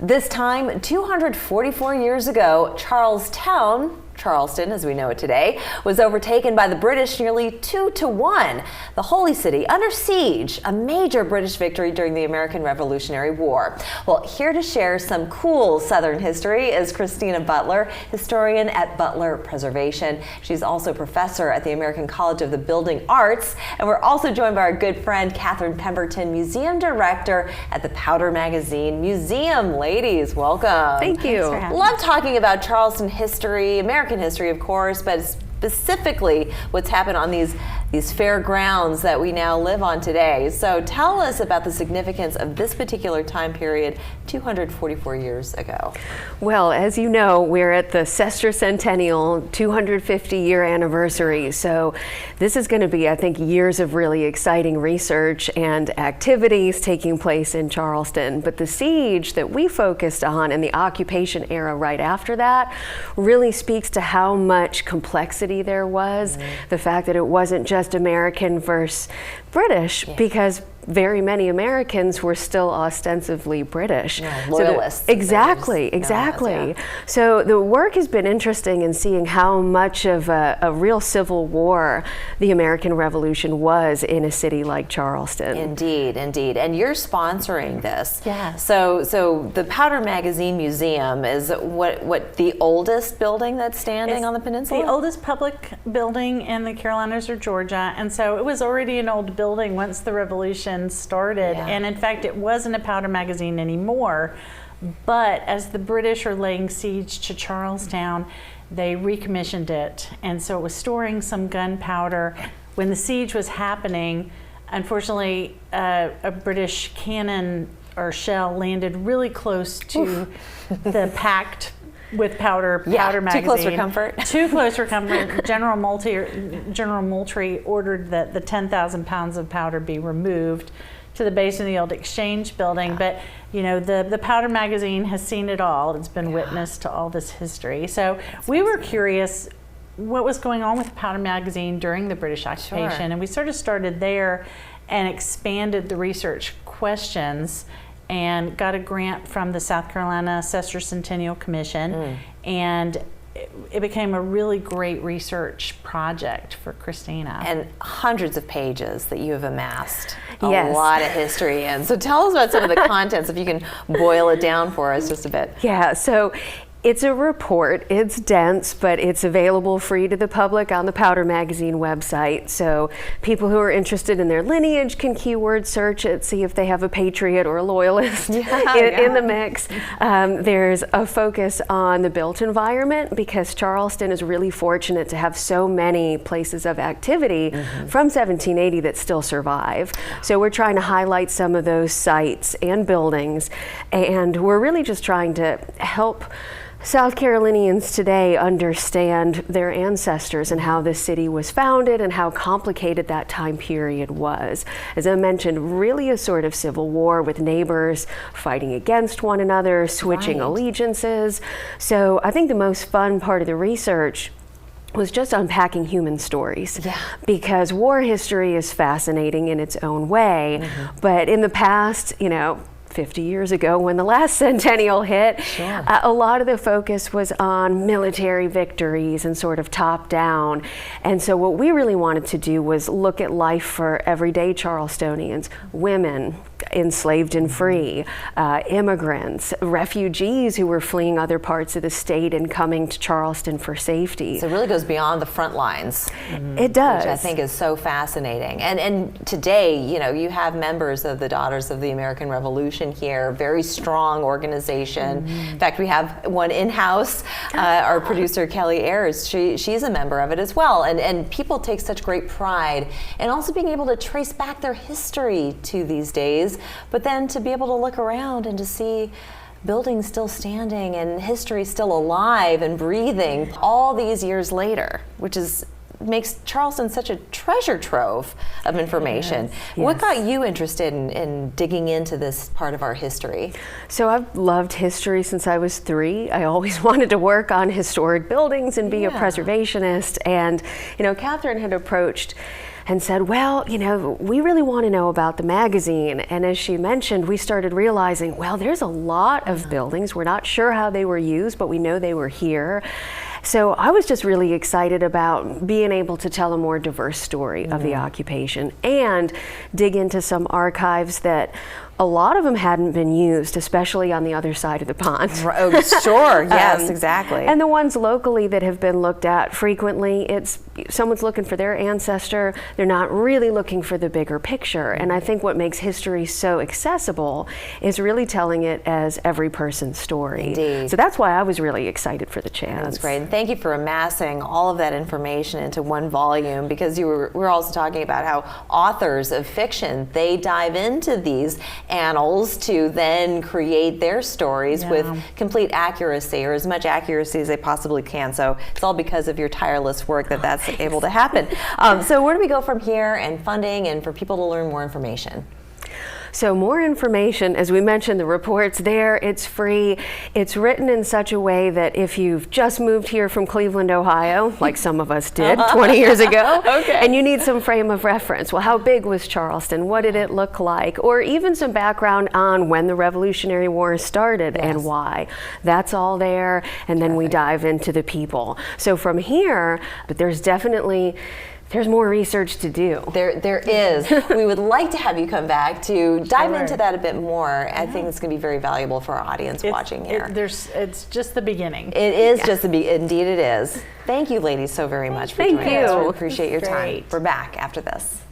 This time, 244 years ago, Towne, Charleston as we know it today, was overtaken by the British nearly 2-1. The Holy City under siege, a major British victory during the American Revolutionary War. Well, here to share some cool Southern history is Christina Butler, historian at Butler Preservation. She's also professor at the American College of the Building Arts. And we're also joined by our good friend, Catherine Pemberton, museum director at the Powder Magazine Museum. Ladies, welcome. Thank you. Love talking about Charleston history, American history, of course, but specifically what's happened on these fair grounds that we now live on today. So tell us about the significance of this particular time period 244 years ago. Well, as you know, we're at the sesquicentennial 250-year anniversary. So this is going to be, I think, years of really exciting research and activities taking place in Charleston. But the siege that we focused on and the occupation era right after that really speaks to how much complexity there was. The fact that it wasn't just American versus British, because very many Americans were still ostensibly British. Loyalists. So exactly. So the work has been interesting in seeing how much of a real civil war the American Revolution was in a city like Charleston. Indeed. And you're sponsoring this. Yeah. So the Powder Magazine Museum is what the oldest building that's standing on the peninsula? The oldest public building in the Carolinas or Georgia, and so it was already an old building once the Revolution started, and in fact it wasn't a powder magazine anymore, but as the British are laying siege to Charlestown, they recommissioned it, and so it was storing some gunpowder. When the siege was happening, unfortunately a British cannon or shell landed really close to the packed with powder magazine. Too close for comfort. Too close for comfort. General Moultrie ordered that the 10,000 pounds of powder be removed to the base of the old Exchange building. But you know, the Powder Magazine has seen it all. It's been witness to all this history. So we were curious what was going on with the Powder Magazine during the British occupation, and we sort of started there and expanded the research questions and got a grant from the South Carolina Sesquicentennial Commission, and it became a really great research project for Christina. And hundreds of pages that you have amassed. Yes. A lot of history in. So tell us about some of the contents, if you can boil it down for us just a bit. Yeah, so it's a report. It's dense, but it's available free to the public on the Powder Magazine website. So people who are interested in their lineage can keyword search it, see if they have a patriot or a loyalist in the mix. There's a focus on the built environment, because Charleston is really fortunate to have so many places of activity from 1780 that still survive. So we're trying to highlight some of those sites and buildings, and we're really just trying to help South Carolinians today understand their ancestors and how this city was founded and how complicated that time period was. As I mentioned, really a sort of civil war with neighbors fighting against one another, switching allegiances. So I think the most fun part of the research was just unpacking human stories, because war history is fascinating in its own way, but in the past, 50 years ago when the last centennial hit, a lot of the focus was on military victories and sort of top down. And so what we really wanted to do was look at life for everyday Charlestonians, women, enslaved and free, immigrants, refugees who were fleeing other parts of the state and coming to Charleston for safety. So it really goes beyond the front lines. It does. Which I think is so fascinating. And today, you have members of the Daughters of the American Revolution here, very strong organization. In fact, we have one in-house, our producer Kelly Ayers, she's a member of it as well. And people take such great pride in also being able to trace back their history to these days, but then to be able to look around and to see buildings still standing and history still alive and breathing all these years later, which makes Charleston such a treasure trove of information. What got you interested in digging into this part of our history? So I've loved history since I was 3. I always wanted to work on historic buildings and be a preservationist. And, Catherine had approached and said, well, you know, we really want to know about the magazine. And as she mentioned, we started realizing, well, there's a lot of buildings. We're not sure how they were used, but we know they were here. So I was just really excited about being able to tell a more diverse story of the occupation and dig into some archives that a lot of them hadn't been used, especially on the other side of the pond. Oh, sure. Yes, exactly. And the ones locally that have been looked at frequently, it's someone's looking for their ancestor. They're not really looking for the bigger picture. And I think what makes history so accessible is really telling it as every person's story. Indeed. So that's why I was really excited for the chance. That's great. And thank you for amassing all of that information into one volume, because we were also talking about how authors of fiction, they dive into these annals to then create their stories with complete accuracy, or as much accuracy as they possibly can. So it's all because of your tireless work that that's able to happen. So where do we go from here, and funding, and for people to learn more information? So more information, as we mentioned, the report's there, it's free. It's written in such a way that if you've just moved here from Cleveland, Ohio, like some of us did 20 years ago, and you need some frame of reference, well, how big was Charleston? What did it look like? Or even some background on when the Revolutionary War started and why. That's all there, and then we dive into the people. So from here, but there's more research to do. There is. We would like to have you come back to dive into that a bit more. I think it's going to be very valuable for our audience watching here. It's just the beginning. It is just the beginning. Indeed it is. Thank you, ladies, so very much for joining us. We appreciate your time. We're back after this.